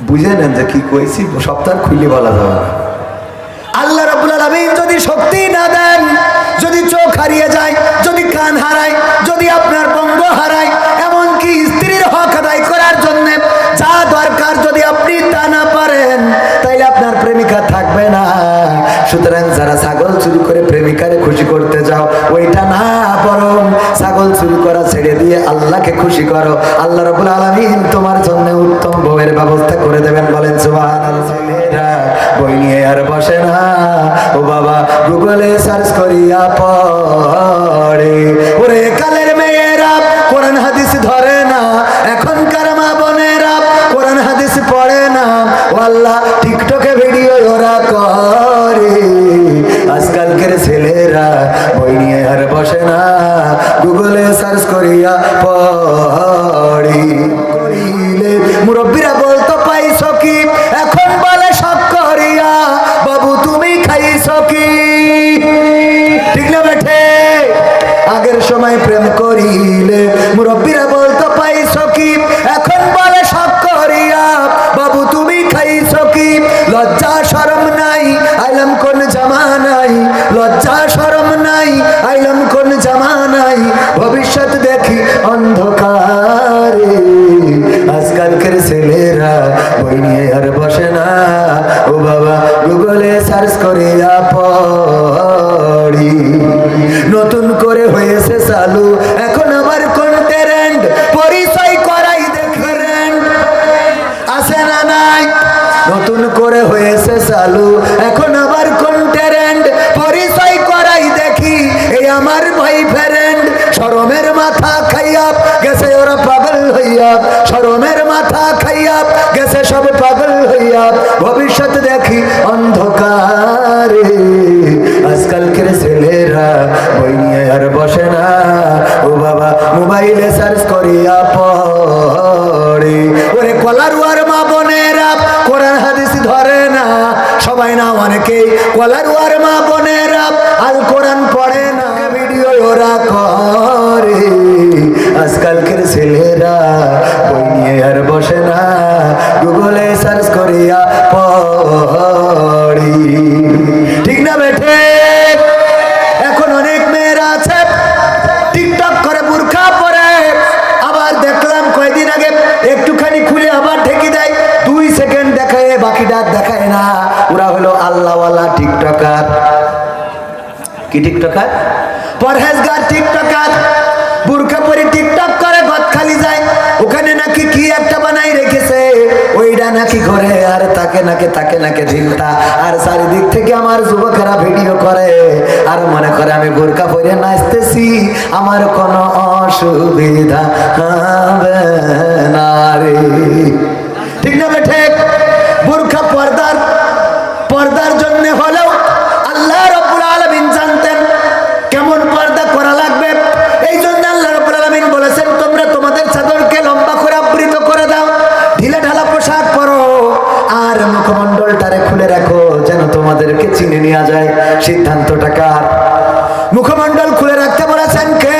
বুঝে নেন যে কি কইছি, সপ্তাহ খুলে বলা যাবে না। আল্লাহ রাব্বুল আলামিন যদি শক্তি না দেন, যদি চোখ হারিয়ে যায়, যদি কান হারায়, যদি আপনার বঙ্গ হারায়, এমনকি স্ত্রীর হক আদায় করার জন্য যা দরকার যদি আপনি তা না পারেন, তাইলে আপনার প্রেমিকা থাকবে না। সুতরাং যারা ছাগল চুরি করে প্রেমিকারে খুশি করতে যাও, ওইটা না, বরং ছাগল চুরি করা ছেড়ে দিয়ে আল্লাহকে খুশি করো। আল্লাহ রাব্বুল আলামিন তোমার জন্য উত্তম বউয়ের ব্যবস্থা করে দেবেন। বলেন সুবহানাল্লাহ। বই নিয়ে আর বসে না, ও বাবা গুগলে সার্চ করিয়া পড়ে। ওরে কালের মেয়েরা কোরআন হাদিস ধরে না, এখনকার মা বোনেরা কোরআন হাদিস পড়ে না, ও আল্লাহ টিকটকে ভিডিও ওরা করে। আজকালকের ছেলেরা বই নিয়ে আর বসে না, গুগলে সার্চ করিয়া পড়ে। করিলে মুরব্বীরা বলতো পাইছো কি, এখন বলে শখ করিয়া বাবু তুমি খাইছো কি। ঠিক না বেঠে? আগের সময় প্রেম করিলে মুরব্বীরা বলতো পাইছো কি, এখন বলে শখ করিয়া বাবু তুমি খাইছো কি। লজ্জা শরম নাই, আইলাম কোন জামানাই, লজ্জা শরম নাই, আইলাম কোন জামানাই, ভবিষ্যৎ দেখি অন্ধকারে। আজকালকের ছেলেরা বই নিয়ে আর বসে না, ও বাবা গুগলে সার্চ করিয়া পড়ি। নতুন করে হয়েছে চালু এখন আবার কোন ট্রেন্ড, পরিচয় করাই দেখবেন, আছে না নাই? নতুন করে হয়েছে চালু এখন আবার কোন ট্রেন্ড, পরিচয় করাই দেখি এই আমার ভাই ফ্রেন্ড। শরমের মাথা খাইয়া গেছে ওরা পাগল হইয়া, শরমের মাথা খাইয়া গেছে সব পাগল হইয়া, ভবিষ্যৎ দেখি অন্ধকারে। আজকালকের ছেলেরা বই নিয়ে আর বসে না, ও বাবা মোবাইলে সার্চ করিয়া পড়ে। ওরে কলারুয়ার মা বোনেরা কোরআন হাদিস ধরে না, সবাই না অনেকেই কলারুয়ার মা বোনেরা আল কোরআন পড়ে না, ভিডিও ওরা করে। আজকালকের ছেলেরা বই নিয়ে আর বসে না, গুগলে সার্চ করিয়া পড়ি। ঠিক না বেঠে? এখন অনেক মেয়েরা আছে টিকটক করে বুরকা পরে, আবার দেখলাম কয়েকদিন আগে একটুখানি খুলে আবার ঢেকে দেয়, 2 সেকেন্ড দেখায়, বাকিটা দেখায় না। ওরা হলো আল্লাহওয়ালা টিকটকার। কি টিকটকার? পরহেজগার টিকটকার। বুরকা পরে টিকটক করে গদ খালি যায়, ওখানে নাকি কি একটা বানাই রেখেছে, ওইটা নাকি ঘরে, আর তাকে নাকে ঝিলতা, আর চারিদিক থেকে আমার যুবকেরা ভিডিও করে, আর মনে করে আমি বুরকা পরে নাচতেছি, আমার কোনো অসুবিধা হবে না রে। ঠিক না বেঠে? বুরকা পর্দার জন্য হলেও আল্লাহ রাব্বুল আলামিন জানতেন কেমন পর্দা করা লাগবে। এই জন্য আল্লাহ রাব্বুল আলামিন বলেছেন তোমরা তোমাদের চাদরকে লম্বা করে আবৃত করে দাও, ঢিলে ঢালা পোশাক পরো, আর মুখমণ্ডলটারে খুলে রাখো যেন তোমাদেরকে চিনে নেওয়া যায়। সিদ্ধান্তটা কার? মুখমণ্ডল খুলে রাখতে বলেছেন কে?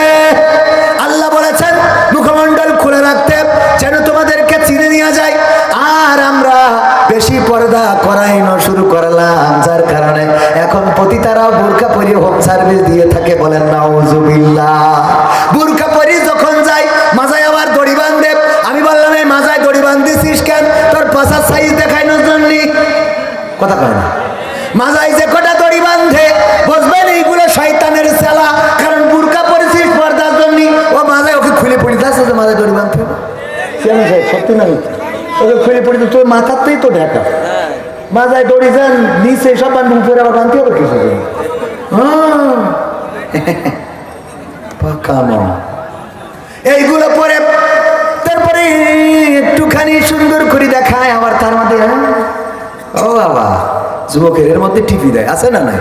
আল্লাহ বলেছেন মুখমণ্ডল খুলে রাখতে যেন তোমাদেরকে চিনে নেওয়া যায়। আর আমরা বেশি পর্দা করাইনো শুরু করলাম, যার কারণে এখন পতিতারাও বুরকা পরে হোম সার্ভিস দিয়ে থাকে। বলেন নাউজুবিল্লাহ। বুরকা পরে যখন যাই মাজায় আবার দড়ি বাঁধে, আমি বললাম এই মাজায় দড়ি বাঁধতেছিস কেন? তোর পাশার সাইজ দেখানোর জন্য। কথা কয় না? মাজায় যে কটা দড়ি বাঁধে বুঝবেন এইগুলো শয়তানের চেলা, কারণ বুরকা পরেছিস পর্দার জন্য। ও মাজায় ওকে খুলে পড়ে যাচ্ছে যে মাজায় দড়ি বাঁধতে হবে, সত্যি না? ওকে খুলে পড়ে তোর মাথাতেই তো ঢাকা, মাজায় দড়ি যান নিচে সব বান্ধব উপরে আবার বাঁধতে হবে কিছু। এইগুলো পরে তারপরে একটুখানি সুন্দর করে দেখায়, আবার তার মধ্যে ও বাবা যুবকের এর মধ্যে টিপি দেয়, আছে না নাই?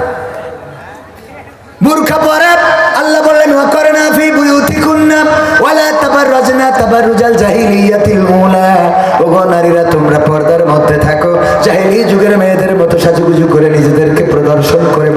বুরকা পরে আল্লাহ বললেন ওয়াকরনা ফি বুয়ুতিকুন্না ওয়ালা তাবাররাজনা তাবাররুজাল জাহিলিয়াতিল উলা। ওগো নারীরা তোমরা পর্দার মধ্যে থাকো, জাহিলি যুগের মেয়েদের মতো সাজুগুজু করে নিজেদেরকে প্রদর্শন করে